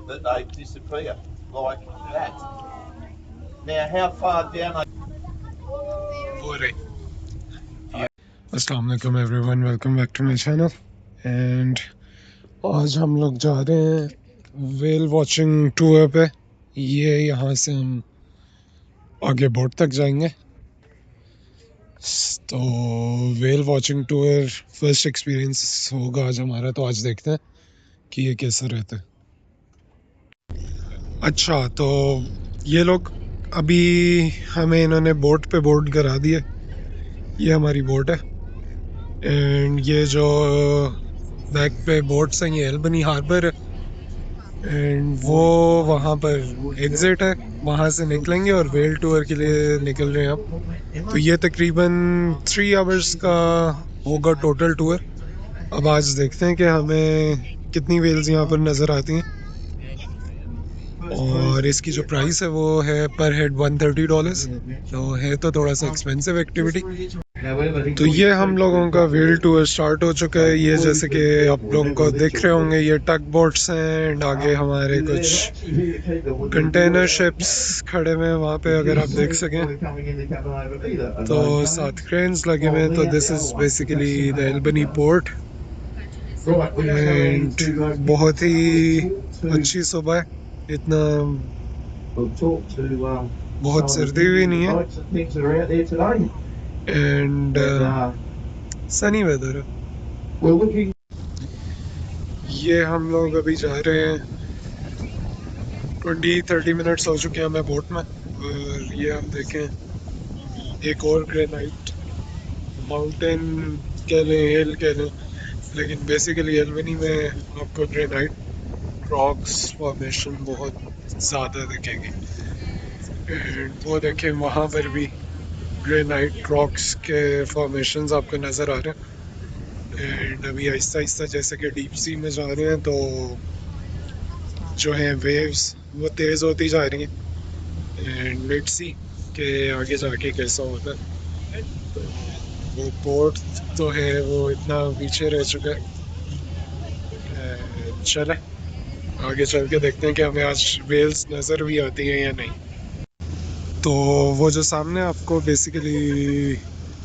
but they disappear like that. Now, how far down? अस्सलाम वालेकुम everyone, welcome back to my channel. And आज हम लोग जा रहे हैं वेल वॉचिंग टूर पे। ये यहाँ से हम आगे बोट तक जाएंगे। तो well watching tour first experience होगा आज हमारा, तो आज देखते हैं कि ये कैसा रहता है। अच्छा, तो ये लोग अभी हमें इन्होंने बोट पे बोर्ड करा दिया। ये हमारी बोट है एंड ये जो बैक पे बोट्स हैं ये एल्बनी हार्बर है एंड वो वहाँ पर एग्जिट है, वहाँ से निकलेंगे और वेल टूर के लिए निकल रहे हैं अब। तो ये तकरीबन 3 आवर्स का होगा टोटल टूर। अब आज देखते हैं कि हमें कितनी वेल्स यहाँ पर नज़र आती हैं। और इसकी जो प्राइस है वो है पर हेड $130, तो है तो थोड़ा सा एक्सपेंसिव एक्टिविटी। तो ये हम लोगों का वेल टूर स्टार्ट हो चुका है। ये जैसे कि आप लोगों को दिख रहे होंगे ये टग बोट्स हैं एंड आगे हमारे कुछ कंटेनर शिप्स खड़े हुए हैं वहाँ पे, अगर आप देख सकें तो साथ क्रेन्स लगे हुए हैं। तो this is basically the Albany port and बहुत ही अच्छी सुबह है, इतना बहुत सर्दी भी नहीं है एंड सनी वेदर है। ये हम लोग अभी जा रहे हैं, 20-30 मिनट्स हो चुके हैं हमें बोट में। और ये हम देखें एक और ग्रेनाइट माउंटेन कह लें, हिल कह लें, लेकिन बेसिकली एल्बनी में आपको ग्रेनाइट रॉक्स फॉर्मेशन बहुत ज़्यादा दिखेंगे। एंड वो देखें वहाँ पर भी ग्रेनाइट रॉक्स के फॉर्मेशंस आपको नज़र आ रहे हैं। एंड अभी आहिस्ता आहिस्ता जैसे कि डीप सी में जा रहे हैं तो जो है वेव्स वो तेज़ होती जा रही हैं एंड लेट्स सी कि आगे जाके कैसा होता है। तो वो पोर्ट तो है वो इतना पीछे रह चुका है। चले आगे चल के देखते हैं कि हमें आज वेल्स नज़र भी आती हैं या नहीं। तो वो जो सामने आपको बेसिकली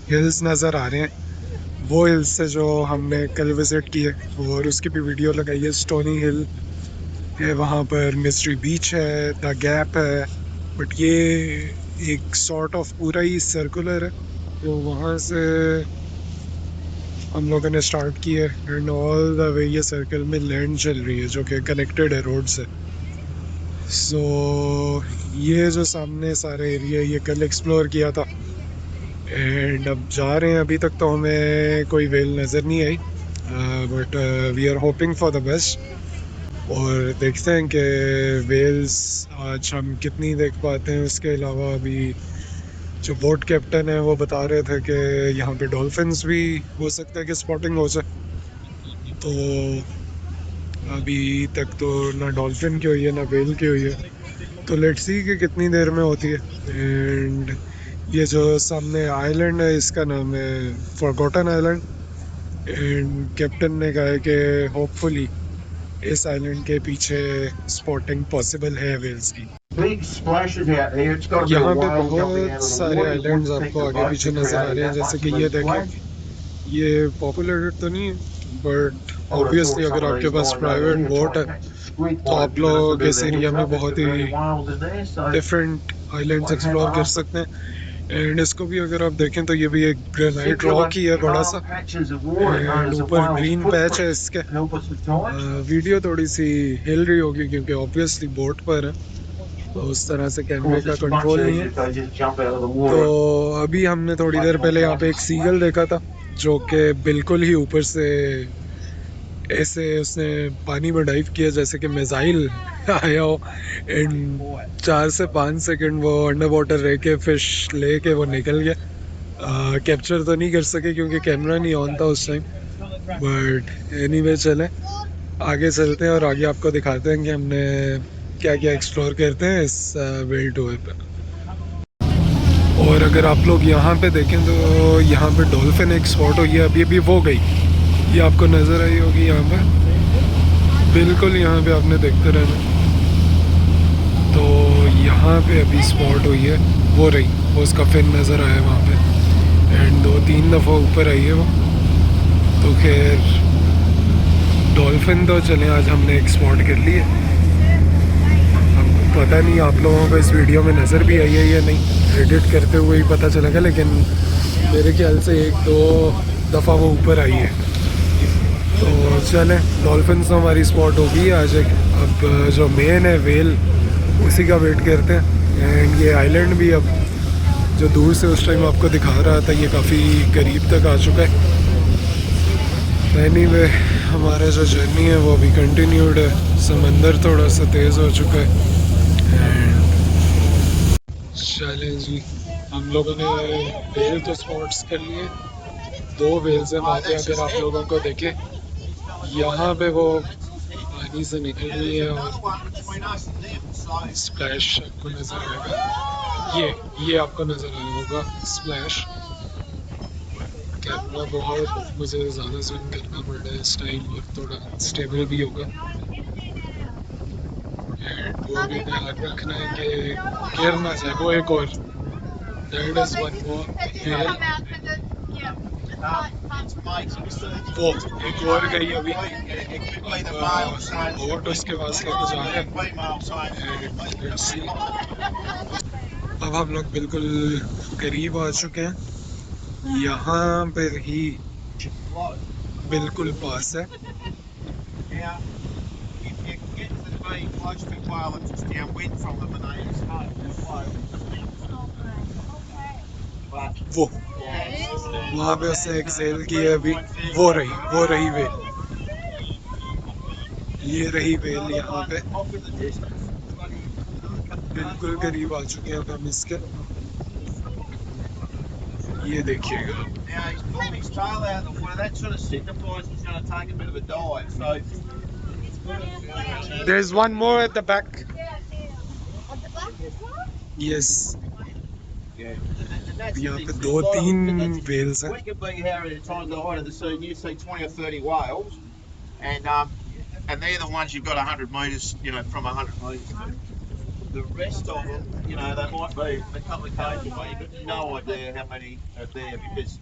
हिल्स नज़र आ रहे हैं वो हिल्स से जो हमने कल विज़िट की है और उसकी भी वीडियो लगाई है। स्टोनी हिल है, वहाँ पर मिस्ट्री बीच है, द गैप है, बट ये एक सॉर्ट ऑफ पूरा ही सर्कुलर है। तो वहाँ से हम लोगों ने स्टार्ट की है एंड ऑल द वे ये सर्कल में लैंड चल रही है जो कि कनेक्टेड है रोड से। सो ये जो सामने सारे एरिया ये कल एक्सप्लोर किया था एंड अब जा रहे हैं। अभी तक तो हमें कोई वेल नज़र नहीं आई, but we are hoping for the best और देखते हैं कि वेल्स आज हम कितनी देख पाते हैं। उसके अलावा अभी जो बोट कैप्टन है वो बता रहे थे कि यहाँ पे डॉल्फिन्स भी हो सकता है कि स्पॉटिंग हो जाए। तो अभी तक तो ना डॉल्फिन की हुई है ना वेल की हुई है, तो लेट्स सी कि कितनी देर में होती है। एंड ये जो सामने आइलैंड है इसका नाम है फॉरगॉटन आइलैंड एंड कैप्टन ने कहा है कि होपफुली इस आइलैंड के पीछे स्पॉटिंग पॉसिबल है वेल्स की। यहाँ पे बहुत सारे आइलैंड्स आपको आगे पीछे नज़र आ रहे हैं, जैसे कि ये देखें। ये पॉपुलेटेड तो नहीं है बट ऑब्वियसली अगर आपके पास प्राइवेट बोट है तो आप लोग इस एरिया में बहुत ही डिफरेंट आइलैंड्स एक्सप्लोर कर सकते हैं। एंड इसको भी अगर आप देखें तो ये भी एक ग्रेनाइट रॉक ही है बड़ा सा एंड ऊपर ग्रीन पैच है इसके। वीडियो थोड़ी सी हिल रही होगी क्योंकि ऑब्वियसली बोट पर है तो उस तरह से कैमरे का कंट्रोल नहीं है। तो अभी हमने थोड़ी देर पहले यहाँ पे एक सीगल देखा था जो कि बिल्कुल ही ऊपर से ऐसे उसने पानी में डाइव किया जैसे कि मिसाइल आया हो एंड 4 से 5 सेकंड वो अंडर वाटर रह के फिश ले के वो निकल गया। कैप्चर तो नहीं कर सके क्योंकि कैमरा नहीं ऑन था उस टाइम, बट एनीवे चले आगे चलते हैं और आगे आपको दिखाते हैं कि हमने क्या क्या एक्सप्लोर करते हैं इस वेल टूर पे। और अगर आप लोग यहाँ पे देखें तो यहाँ पे डॉल्फिन एक स्पॉट हुई है, अभी वो गई, ये आपको नज़र आई होगी यहाँ पर, बिल्कुल यहाँ पे आपने देखते रहना। तो यहाँ पे अभी स्पॉट हुई है, वो रही, वो उसका फिन नज़र आया वहाँ पे, एंड 2-3 दफ़ा ऊपर आई है वो। तो खैर डॉल्फिन तो चले, आज हमने एक स्पॉट कर ली है। हमको पता नहीं आप लोगों को इस वीडियो में नज़र भी आई है या नहीं, एडिट करते हुए ही पता चलेगा, लेकिन मेरे ख्याल से 1-2 दफ़ा वो ऊपर आई है। तो चलें, डॉल्फिन तो हमारी स्पॉट होगी आज एक। अब जो मेन है वेल, उसी का वेट करते हैं। एंड ये आइलैंड भी अब जो दूर से उस टाइम आपको दिखा रहा था, ये काफ़ी करीब तक आ चुका है। एनीवे हमारा जो जर्नी है वो अभी कंटिन्यूड है। समंदर थोड़ा सा तेज़ हो चुका है। एंड चलें जी, हम लोगों ने वेल तो स्पॉट्स कर लिए, 2 वेल्स हैं वहाँ पे। अगर आप लोगों को देखें, यहाँ पे वो पानी से निकल रही है और स्प्लैश आपको नज़र आएगा। ये आपको नज़र आया होगा स्प्लैश। कैमरा बहुत मुझे ज़्यादा जूम करना पड़ रहा है इस टाइम, और थोड़ा स्टेबल भी होगा। एंड वो भी ध्यान रखना है कि गिर ना जाए। वो एक और, that is one more well, वो एक और गई अभी। बोट उसके पास लेके जा रहे हैं। अब हम लोग बिल्कुल करीब आ चुके हैं, यहाँ पर ही बिल्कुल पास है। वो वहाँ पे उसने एक्सेल की है अभी, वो रही वेल, ये रही वेल यहाँ पे। बिल्कुल करीब आ चुके हैं अब हम इसके। ये देखिएगा, there's one more at the back. Yes. यहाँ पे 2-3 whales हैं। We could be here at times the height of the sea, and you see 20 or 30 whales, and they're the ones you've got 100 metres, from 100 metres to. The rest of them, they might be a couple of k's away. You've got no idea how many are there, because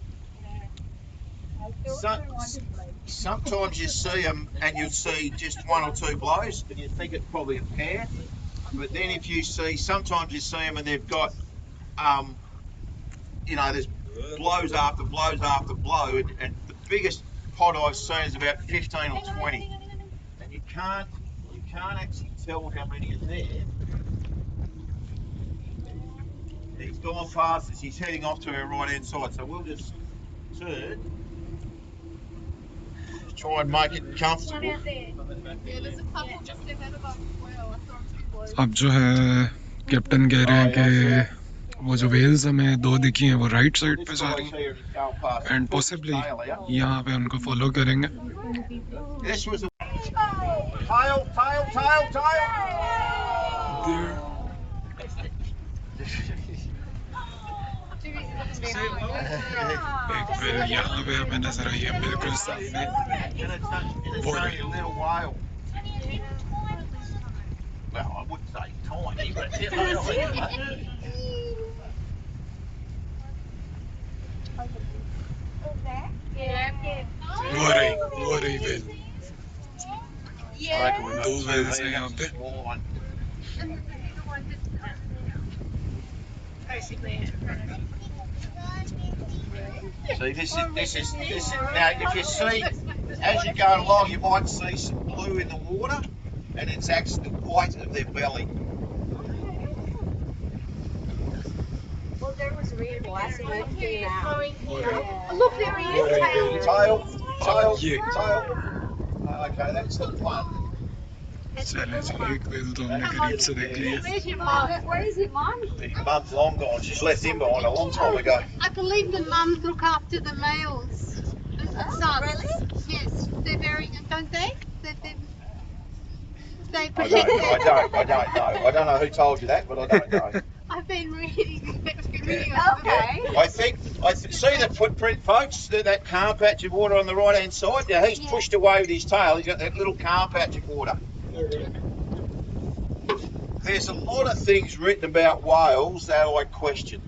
sometimes you see them and you see just 1 or 2 blows, and you think it's probably a pair. But then if you see, sometimes you see them and they've got, there's blows after blows after blow, and the biggest pod I've seen is about 15 or 20, and you can't actually tell how many are there. He's gone past us. He's heading off to our right hand side, so we'll just turn, try and make it comfortable. Yeah, there's a couple just ahead of us as well. I saw 2 blows. अब जो है captain कह रहे हैं कि वो जो Wales हमें 2 दिखी हैं वो राइट साइड पे जा रही हैं, एंड पॉसिबली यहाँ पे उनको फॉलो करेंगे। This was a tail. एक वेल यहाँ पे हमें नजर आई है बिल्कुल सामने, वो रही। little whale. Well, I wouldn't say tiny, but वो रही वेल। 2 वेल्स हैं यहाँ पे। See, this is now. If you see, as you go along, you might see some blue in the water, and it's actually the white of their belly. Well, there was red white and came out. Yeah. Look, there he is. Tail. Yeah. Okay, that's the one. चले जी, एक well तो हमने करीब से देख ली है। Where's your mum? Where is it, mum? The mum's long gone. She's left him behind a long time ago. I believe the mums look after the males. The sons. Really? Yes, they're very, don't they? They I don't know. I don't know who told you that, but I don't know. I've been reading. Okay. I see the footprint, folks. That calm patch of water on the right hand side. Now he's pushed away with his tail. He's got that little calm patch of water. There's a lot of things written about whales that I question.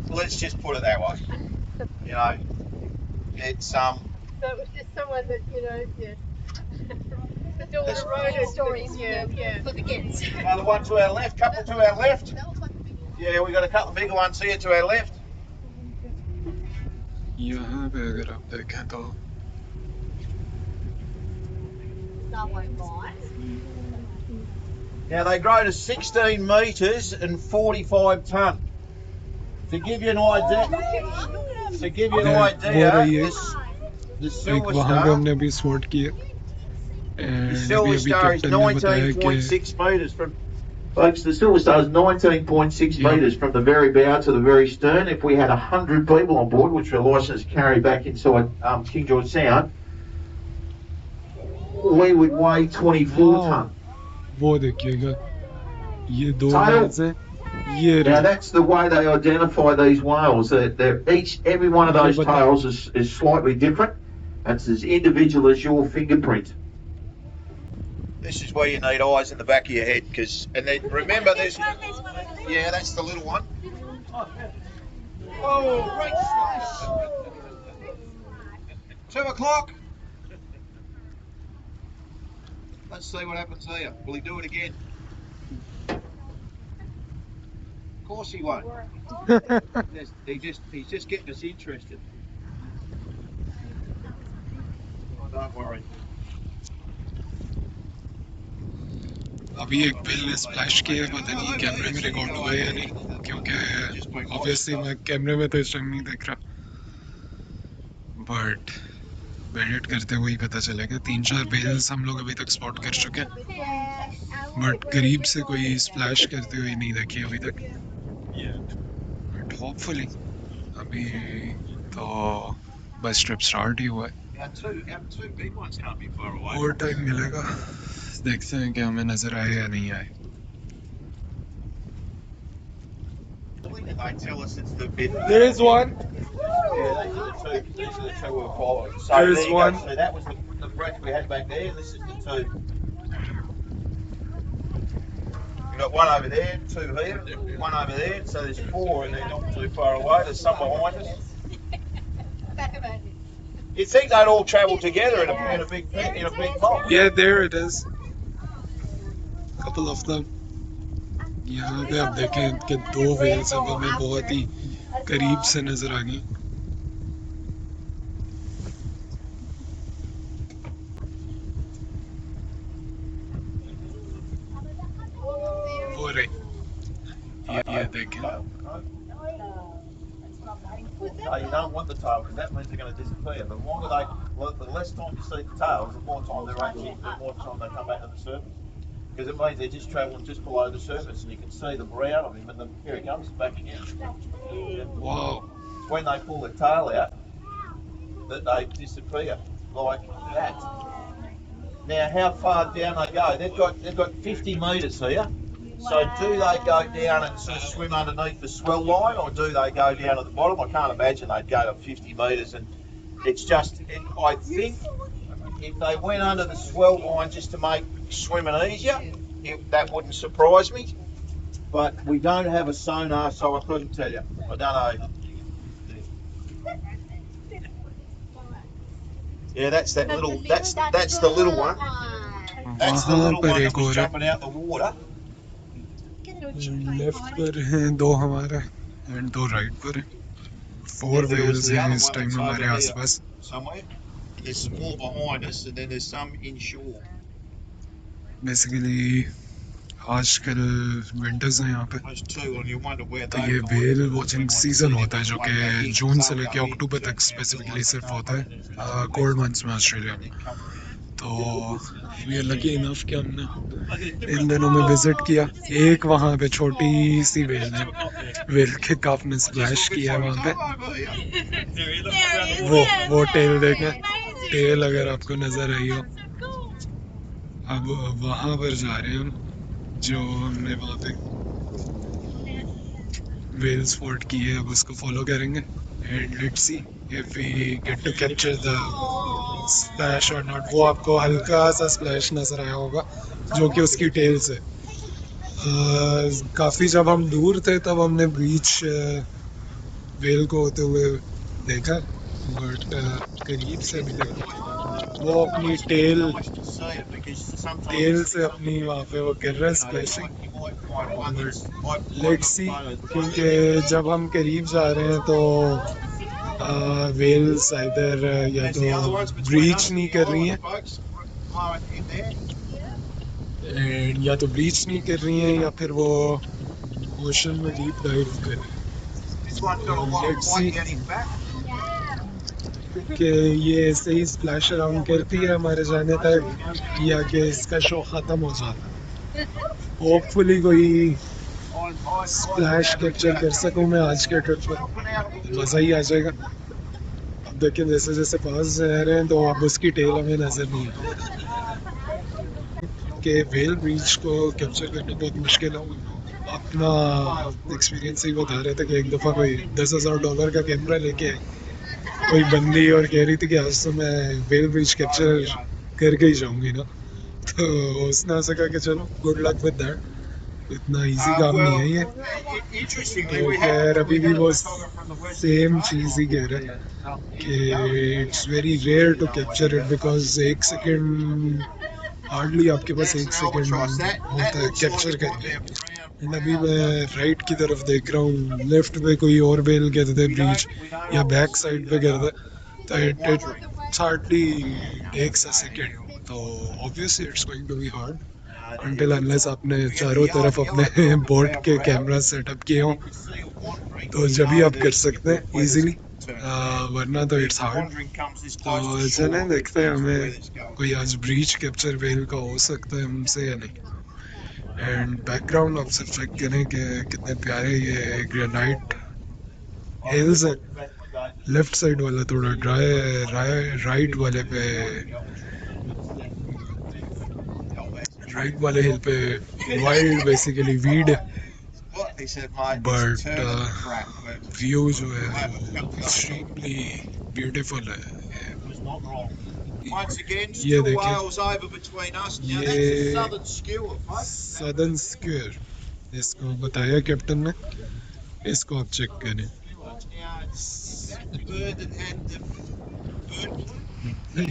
Let's just put it that way. You know, it's So it was just someone that, you know, yeah. The daughter wrote it. Stories, Yeah. for the kids. another one to our left, couple to our left. Yeah, we got a couple of bigger ones here to our left. यहाँ पे अगर आप देखें तो Now they grow to 16 metres and 45 tonne. To give you an idea, वो रही है the एक silver वहाँ पे star, हमने अभी स्पॉट किया the एंड silver अभी star is कैप्टन ने बताया कि 19.6 metres from. Folks, the silver star is 19.6 Yeah. metres from the very bow to the very stern. If we had 100 people on board, which we're licensed to carry back inside King George Sound, we would weigh 24 Wow. tonne. वो देखिएगा ये दो Tail. whales हैं ये Now रही that's the way they identify these whales. Every one of those Yeah, but- tails is slightly different. It's as individual as your fingerprint. This is where you need eyes in the back of your head, and then remember there's, yeah, that's the little one. Oh, great splash! 2 o'clock. Let's see what happens here. Will he do it again? Of course he won't. He's just getting us interested. Oh, don't worry. अभी एक whale ने splash किया पता नहीं कैमरे में record हुआ है या नहीं क्योंकि ऑब्वियसली मैं कैमरे में तो इस टाइम नहीं देख रहा बट एडिट करते हुए ही पता चलेगा 3-4 व्हेल्स हम लोग अभी तक स्पॉट कर चुके हैं बट करीब से कोई स्प्लैश करते हुए नहीं देखी अभी तक बट होपफुली अभी तो बस ट्रिप स्टार्ट ही हुआ है Our two big ones can't be far away. और टाइम मिलेगा देखते हैं कि हमें नजर आए या नहीं आए They tell us it's the bit. There is one. Yeah, these are the two we're following. So There is you go. one. So that was the breath we had back there, and this is the two. You've got one over there, two here, one over there. So there's 4, and they're not too far away. There's some behind us. Back of it. You'd think they'd all travel together in a big pot. Yeah, there it is. Couple of them. यहाँ पे आप देखें कि 2 whales अब हमें बहुत ही करीब से नजर आ गई वो रही ये देखें No, you don't want the tail because that means they're going to disappear. The less time you see the tails, the more time they come back to the surface. Because it means they're just travelling just below the surface, and you can see the brown of him, and here he comes back again. Wow. It's when they pull the tail out that they disappear like that. Now, how far down they go? They've got 50 metres here. So do they go down and sort of swim underneath the swell line, or do they go down at the bottom? I can't imagine they'd go to 50 metres, and it's just, I think if they went under the swell line just to make swimming easier, that wouldn't surprise me. But we don't have a sonar, so I couldn't tell you. I don't know. Yeah, that's the little one. That's the little one that's just jumping out the water. Left पर हैं 2 हमारे and 2 right पर हैं 4 whales हैं इस time हमारे आसपास Somewhere. There's some more behind us, and then there's some inshore. Basically आजकल विंटर्स हैं यहाँ पे Those two, and you wonder where तो ये व्हेल वॉचिंग सीजन होता है जो कि जून से लेके अक्टूबर तक स्पेसिफिकली सिर्फ होता है कोल्ड मंथ्स में ऑस्ट्रेलिया में तो वी आर लकी इनफ कि हमने इन दिनों में विजिट किया एक वहाँ पे छोटी सी व्हेल ने व्हेल के काफ ने स्प्लैश किया वहाँ पे वो टेल देखें टेल अगर आपको नजर आई हो अब वहाँ पर जा रहे हैं हम जो हमने वहाँ पे व्हेल स्पॉट की है अब उसको फॉलो करेंगे and let's see if we get to capture the splash or not. वो आपको हल्का सा splash नजर आया होगा जो कि उसकी टेल से काफ़ी जब हम दूर थे तब हमने बीच वेल को होते हुए देखा बट करीब से भी देखा वो अपनी टेल से अपनी वहाँ पे वो कर रहा है स्प्लैशिंग लेट्स सी क्योंकि जब हम करीब जा रहे हैं तो वेल्स इधर या तो ब्रीच नहीं कर रही हैं या तो ब्रीच नहीं कर रही हैं या फिर वो ओशन में डीप डाइव कर रही हैं लेट्स सी कि ये ऐसे ही स्प्लैश अराउंड करती है हमारे जाने तक या कि इसका शो ख़त्म हो जाता है होपफुली कोई स्प्लैश कैप्चर कर सकूँ मैं आज के ट्रिप पर मज़ा ही आ जाएगा अब देखिए जैसे जैसे पास जा रहे हैं तो अब उसकी टेल हमें नज़र नहीं आ कि वेल ब्रीच को कैप्चर करना बहुत मुश्किल है अपना एक्सपीरियंस ही बता रहे थे कि एक दफ़ा कोई $10,000 का कैमरा लेके कोई बंदी और कह रही थी कि आज तो मैं वेल ब्रिज कैप्चर करके ही जाऊंगी ना तो उसने ऐसा कहा कि चलो गुड लक विद दैट इतना इजी काम नहीं है ये तो खैर अभी भी वो सेम चीज़ ही कह रहे हैं कि it's very rare to capture it because एक सेकेंड हार्डली आपके पास एक सेकेंड होता है कैप्चर करके अभी मैं राइट की तरफ देख रहा हूँ लेफ्ट पे कोई और वेल कहते थे ब्रीच या बैक साइड पे कहते तो it hardly takes a second तो obviously it's going to be hard until unless आपने चारों तरफ अपने बोट के कैमरा सेटअप किए हों तो जब भी आप कर सकते हैं इजीली वरना तो इट्स हार्ड तो चलें देखते हैं हमें कोई आज ब्रीच कैप्चर वेल का हो सकता है हमसे या नहीं एंड बैकग्राउंड आप सिर्फ चेक करें कि कितने प्यारे ये ग्रेनाइट हिल्स हैं लेफ्ट साइड वाला थोड़ा ड्राई है राइट वाले हिल पे wild basically weed but view जो है एक्सट्रीमली ब्यूटीफुल है ये देखिए ये सदर्न स्क्वायर इसको बताया कैप्टन ने इसको आप चेक करें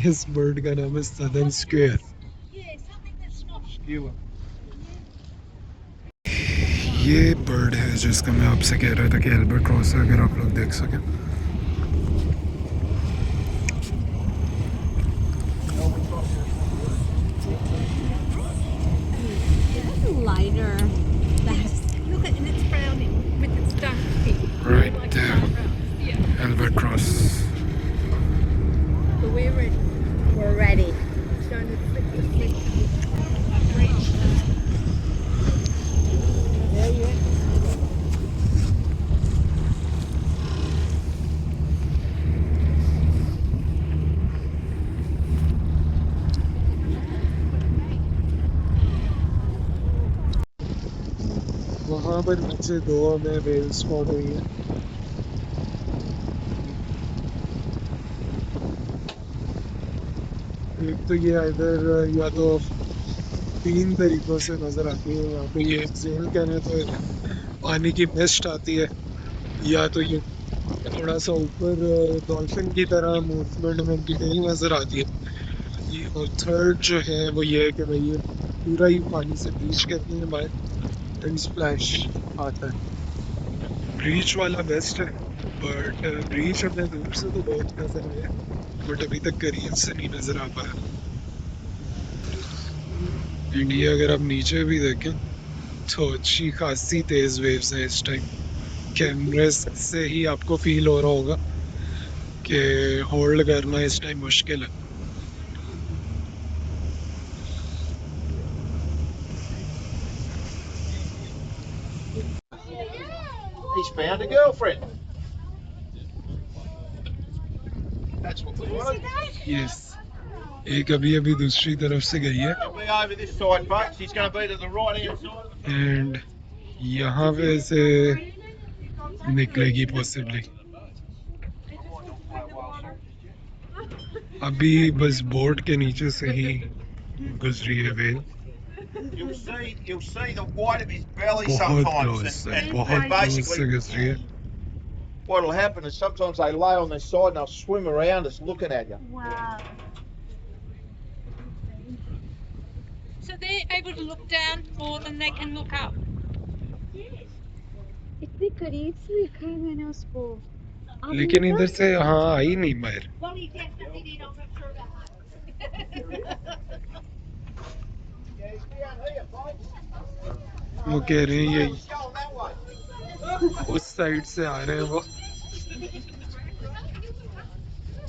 इस बर्ड का नाम है सदर्न स्क्वायर ये बर्ड है जिसका मैं आपसे कह रहा था कि एल्बाट्रॉस है अगर आप लोग देख सकें Lighter. Look at and it's browning with its dark pink. Right there. Yeah. Albatross. But we're ready. We're ready. It's going to flip the flip. There you are. वहाँ पर नीचे दो में वेल स्पॉट हुई है एक तो ये इधर या तो 3 तरीकों से नज़र आती है यहाँ पे ये झील कहने तो पानी की मिस्ट आती है या तो ये थोड़ा सा ऊपर डॉल्फिन की तरह मूवमेंट में गिटेल नज़र आती है ये और थर्ड जो है वो ये है कि भाई ये पूरा ही पानी से ब्रीच करती है बाहर एंड स्प्लैश आता है ब्रीच वाला बेस्ट है बट ब्रीच हमें दूर से तो बहुत नज़र आया बट अभी तक करीब से नहीं नज़र आ पाया इंडिया अगर आप नीचे भी देखें तो अच्छी खासी तेज़ वेव्स हैं इस टाइम कैमरे से ही आपको फील हो रहा होगा कि होल्ड करना इस टाइम मुश्किल है He's found a girlfriend. That's what we wanted. Yes एक अभी अभी दूसरी तरफ से गई है He'll be over this side, folks. He's going to be to the right hand side. And यहाँ पे से निकलेगी पॉसिबली अभी बस बोट के नीचे से ही गुजरी है well. You'll see the white of his belly बहुत sometimes, क्लोज से, and बहुत क्लोज से basically गुजरी है. what'll happen is sometimes they lay on their side and they'll swim around us looking at you. Wow. So they're able to look down more than they can look up. इतने करीब से देखा है मैंने उसको. लेकिन इधर से हाँ आई नहीं बाहर. Well, he definitely did. I'm not sure about वो कह रहे हैं ये It's going that way. उस साइड से आ रहे हैं वो.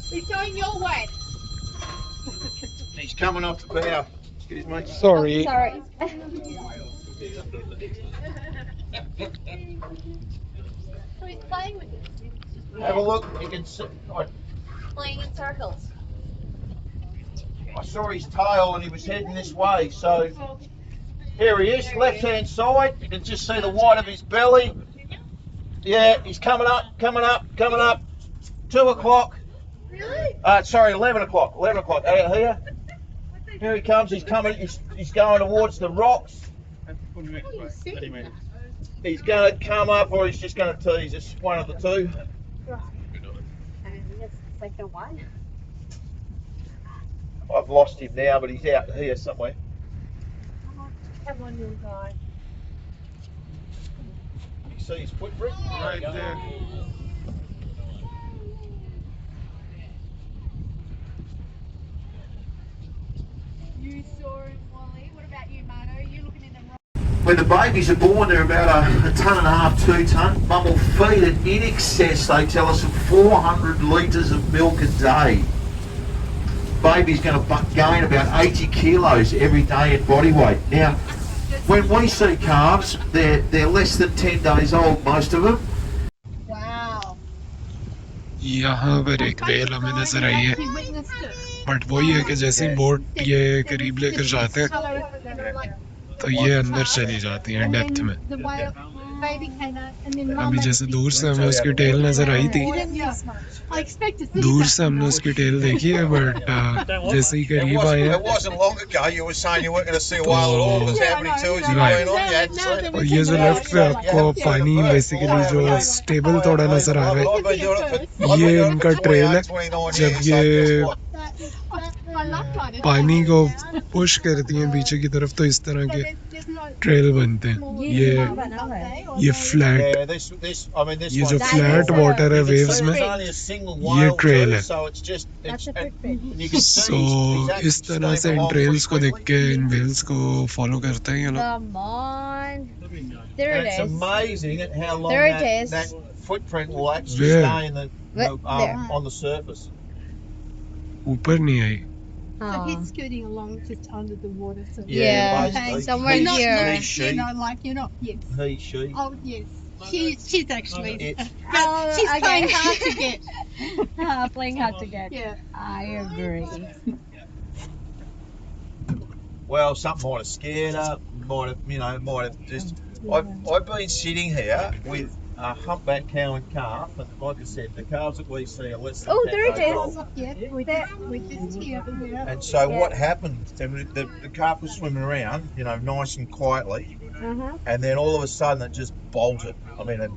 He's going your way. He's coming off the bow. Excuse me. Sorry. Sorry. So he's playing with it. Have a look. You can see. Playing in circles. I saw his tail and he was heading this way. So here he is, left hand side. You can just see the white of his belly. Yeah, he's coming up, coming up, coming up. 2 o'clock. Really? Sorry, 11 o'clock. 11 o'clock. Here. Here he comes. He's coming. He's going towards the rocks. He's going to come up or he's just going to tease us. One of the two. It's like the one. I've lost him now, but he's out here somewhere. That one little guy. You see his footprint? Right there. You saw him, Wally. What about you, Marto? You looking in the wrong? When the babies are born, they're about a tonne and a half, 2 tonne. Mum will feed it in excess, they tell us, of 400 litres of milk a day. Baby's going to gain about 80 kilos every day in body weight. Now, when we see calves, they're less than 10 days old, most of them. Wow. यहाँ पर एक well हमें नजर आई है. He witnessed it. But वही है कि जैसे ही बोट ये करीब लेकर जाते हैं तो ये अंदर चली जाती हैं डेप्थ में. The whale baby came out and then अभी जैसे दूर से हमें उसकी टेल नजर आई थी. I expected to see दूर that. से हमने उसकी टेल देखी है बट जैसे ही करीब आए हैं wasn't long ago you were saying you weren't going to see a whale at all. Because how many tours you've Right. been on, you hadn't seen it. और ये जो लेफ्ट पे आपको पानी बेसिकली जो स्टेबल थोड़ा नजर आ रहा है I've been doing it for- ये इनका ट्रेल है. 29 जब years, ये so guess what? I love riding. पानी को पुश करती हैं पीछे की तरफ तो इस तरह के ट्रेल बनते हैं. ये flat Yeah, this, I mean, this ये जो one's- फ्लैट वाटर है You can वेव्स see में it's only a single ये whale trail too, है. so it's just- That's a and footprint. you can see so he's actually इस तरह से swimming इन along trails को pretty देख के इन वेल्स को फॉलो करते हैं ये लोग. Come on. There And it it's is. amazing at how long There it that, is. that footprint will actually Where? stay in the There. on the surface. ऊपर नहीं आई. So Oh. he's scooting along just under the water. So Yeah, basically. somewhere He, here. He, she, You know, like you're not. Yes. he, she. Oh yes. She's actually. It's- But Oh, she's okay. playing hard to get. Playing hard to get. Yeah. I agree. Well, something might have scared her. Might have just. I've been sitting here with a humpback cow and calf, and like I said, the calves that we see are less than Oh, 10 there it days is. old. Yeah. With this here. Yeah. And so Yeah. what happened? The calf was swimming around, nice and quietly, and then all of a sudden it just bolted. I mean, I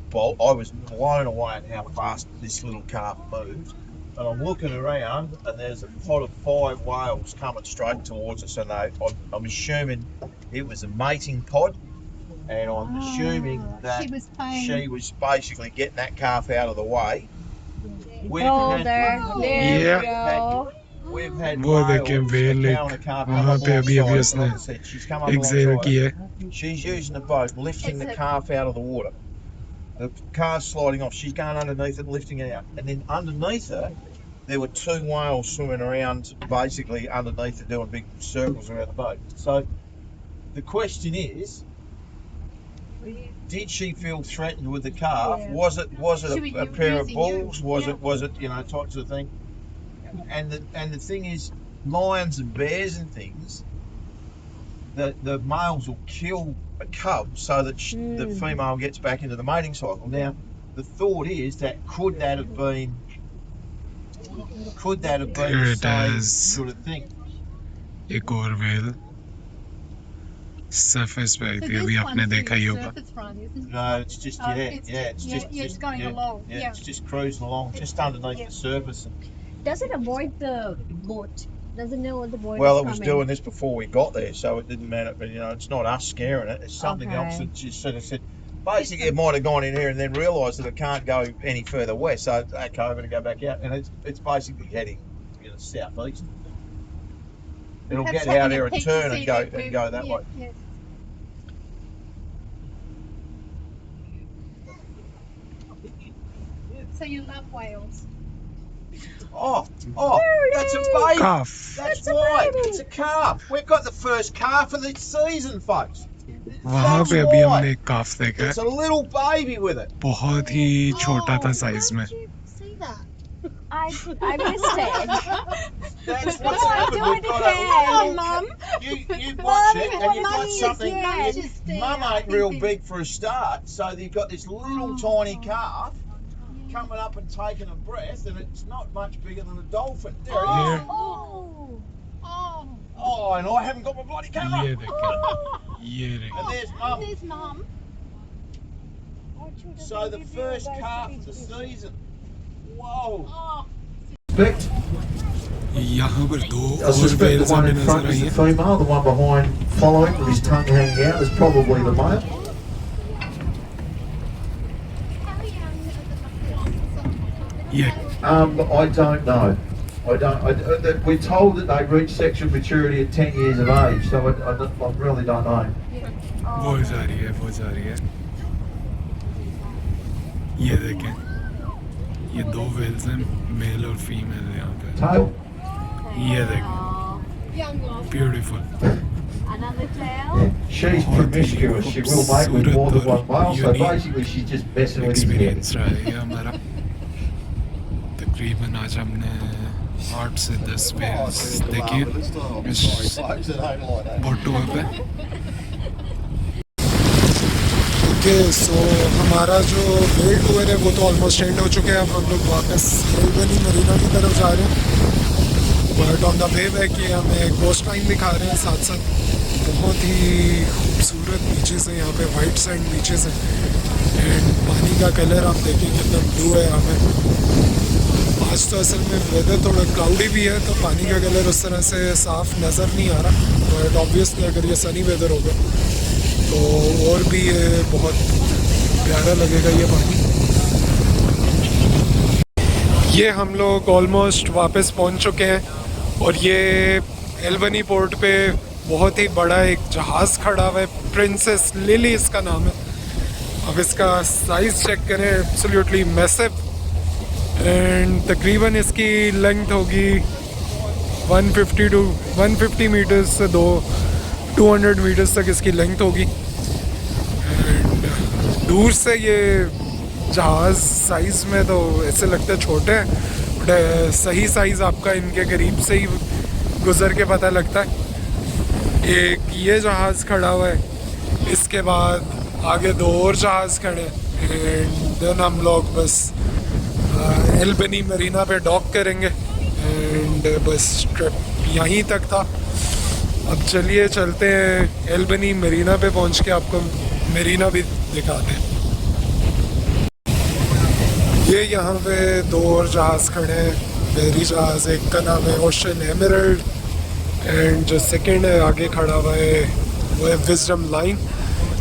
was blown away at how fast this little calf moved. And I'm looking around, and there's a pod of 5 whales coming straight towards us, and I'm assuming it was a mating pod, and I'm assuming that she was playing. she was basically getting that calf out of the way. We've Oh, had- there Yeah. we go. We've had वो देखें whales, well a एक cow and a calf वहाँ come पे अभी alongside, उसने like I said, she's come up excel alongside. की है. She's using the boat, lifting It's the a- calf out of the water. The car's sliding off. She's going underneath it, lifting it out. And then underneath her, there were 2 whales swimming around, basically underneath it, doing big circles around the boat. So the question is, did she feel threatened with the calf? Yeah. Was it Should we a pair of using you? bulls? Was it types of thing? And the thing is, lions and bears and things, the males will kill a cub so that the female gets back into the mating cycle. Now, the thought is that could that have been Could that have been There the it same is. sort of thing? एक और whale surface पे आई So थी, this अभी आपने one's देखा ही the होगा. surface one, isn't it? No, it's just Oh, it's going along. Yeah. it's just cruising along, It's- just underneath yeah. the surface. Does it avoid the boat? Does it know the boat Well, is it was coming? doing this before we got there, so it didn't matter. But it's not us scaring it; it's something else Okay. that just sort of said. Basically, it might have gone in here and then realised that it can't go any further west. So okay, I'm going to go back out, and it's basically heading southeast. It'll Perhaps get having out a here and peek to turn see and go that we've- that yeah, way. yeah. So you love whales? Oh, that's a baby. Calf. That's right. It's a calf. We've got the first calf of the season, folks. वहाँ पे अभी हमने एक calf देखा है, It's a little baby with it. बहुत ही छोटा था size में. See that? I missed it. That's what's Oh, happened. do We've it got again. a, Mum. you watch it and you've got Mummy is something. here. Just there. Mum I ain't think real they- big for a start, so you've got this little tiny calf coming up and taking a breath, and it's not much bigger than a dolphin. There he is. Yeah. Oh. Oh. Oh, and I haven't got my bloody camera. ये देखें, ये देखें. And there's Mum. There's Mum. So the first calf of the season. Whoa. Oh. यहाँ पर दो I और suspect whales the one हमें in front नजर is आई the हैं. female, the one behind following with his tongue hanging out is probably the male. How young are the ये I don't know. We're told that they reach sexual maturity at 10 years of age, so I really don't know. वो जा रही है, वो जा रही है. ये देखें, ये दो whales हैं, male और female यहाँ पे. Tail? ये देखें, young ones? beautiful. Another tail. She's promiscuous. She will mate with more than one male, so Unique basically she's just messing with his head. Experience रहा है ये हमारा. तकरीबन आज हमने 8 से 10 whales देखी इस बोटुआ पे. ओके, सो हमारा जो वेल टूर है वो तो ऑलमोस्ट एंड हो चुके हैं. अब हम लोग वापस एल्बनी मरीना की तरफ जा रहे हैं. बट ऑन द वे है कि हमें कोस्ट लाइन दिखा रहे हैं साथ साथ. बहुत ही खूबसूरत बीचेस हैं यहाँ पे, वाइट सैंड बीचेस हैं. एंड पानी का कलर आप देखेंगे एकदम ब्लू है यहाँ पे. आज तो असल में वेदर थोड़ा क्लाउडी भी है, तो पानी का कलर उस तरह से साफ नज़र नहीं आ रहा. बट ऑब्वियसली अगर ये सनी वेदर होगा तो और भी ये बहुत प्यारा लगेगा ये पानी. ये हम लोग ऑलमोस्ट वापस पहुंच चुके हैं और ये एल्बनी पोर्ट पे बहुत ही बड़ा एक जहाज़ खड़ा हुआ है. प्रिंसेस लिली इसका नाम है. अब इसका साइज़ चेक करें, एब्सोल्युटली मैसिव. एंड तकरीबन इसकी लेंथ होगी 150 मीटर्स से 200 मीटर्स तक इसकी लेंथ होगी. एंड दूर से ये जहाज़ साइज़ में तो ऐसे लगता है छोटे हैं, बट सही साइज़ आपका इनके करीब से ही गुज़र के पता लगता है. एक ये जहाज़ खड़ा हुआ है, इसके बाद आगे दो और जहाज़ खड़े हैं. एंड देन हम लोग बस एल्बनी मरीना पे डॉक करेंगे. एंड बस ट्रिप यहीं तक था. अब चलिए चलते हैं एल्बनी मरीना पे पहुंच के आपको मरीना भी दिखाते हैं. ये यहाँ पे दो और जहाज़ खड़े हैं, बहरी जहाज़. एक का नाम है ओशन एमरल्ड एंड जो सेकंड है आगे खड़ा हुआ है वो है विजडम लाइन.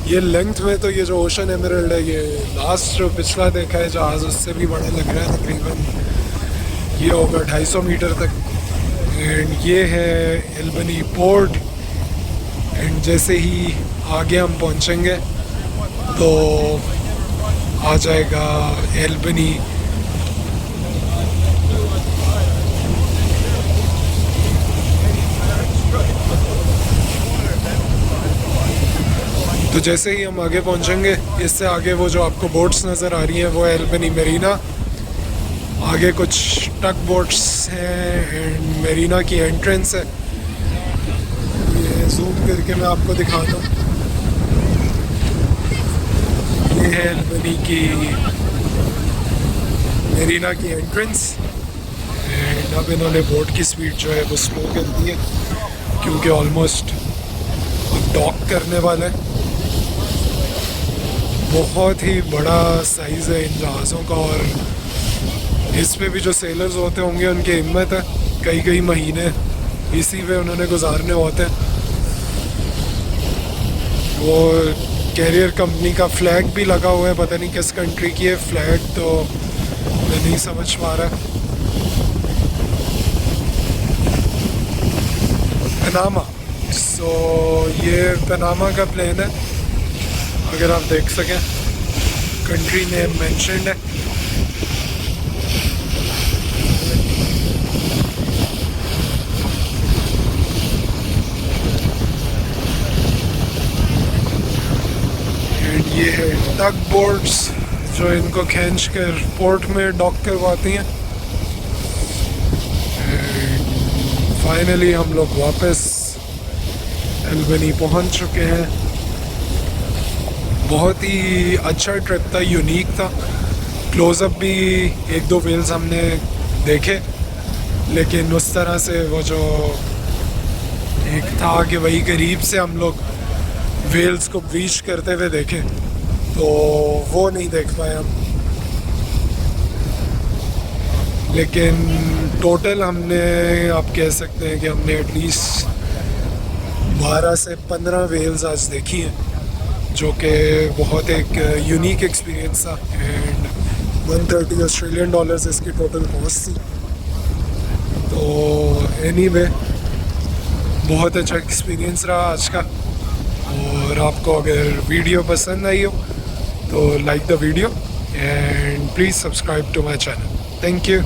ये लेंथ में तो ये जो ओशन एमरल्ड है, ये लास्ट जो पिछला देखा है जहाज़ उससे भी बड़ा लग रहा है. तकरीबन ये होगा 250 मीटर तक. एंड ये है एल्बनी पोर्ट. एंड जैसे ही आगे हम पहुंचेंगे तो आ जाएगा एल्बनी. तो जैसे ही हम आगे पहुंचेंगे, इससे आगे वो जो आपको बोट्स नज़र आ रही हैं वो है एल्बनी मरीना. आगे कुछ टग बोट्स हैं एंड मरीना की एंट्रेंस है. ये जूम करके मैं आपको दिखाता हूँ. ये है एल्बनी की मरीना की एंट्रेंस. एंड अब इन्होंने बोट की स्पीड जो है वो स्लो कर दी है क्योंकि ऑलमोस्ट अब डॉक करने वाला है। बहुत ही बड़ा साइज़ है इन जहाज़ों का और इस पे भी जो सेलर्स होते होंगे उनकी हिम्मत है, कई कई महीने इसी पे उन्होंने गुजारने होते हैं। वो कैरियर कंपनी का फ्लैग भी लगा हुआ है, पता नहीं किस कंट्री की है फ्लैग, तो मैं नहीं समझ पा रहा। पनामा, सो ये पनामा का प्लेन है, अगर आप देख सकें कंट्री नेम मेंशन्ड है। ये है टग बोट्स जो इनको खींच कर पोर्ट में डॉक करवाती हैं। फाइनली हम लोग वापस एल्बनी पहुंच चुके हैं। बहुत ही अच्छा ट्रिप था, यूनिक था। क्लोज़अप भी एक दो वेल्स हमने देखे, लेकिन उस तरह से वो जो एक था कि वही करीब से हम लोग वेल्स को ब्रीच करते हुए देखें, तो वो नहीं देख पाए हम। लेकिन टोटल हमने, आप कह सकते हैं कि हमने एटलीस्ट 12 से 15 वेल्स आज देखी हैं, जो कि बहुत एक यूनिक एक्सपीरियंस था। एंड 130 ऑस्ट्रेलियन डॉलर्स इसकी टोटल कॉस्ट थी। तो एनीवे बहुत अच्छा एक्सपीरियंस रहा आज का। और आपको अगर वीडियो पसंद आई हो तो like the video and please subscribe to my channel. Thank you.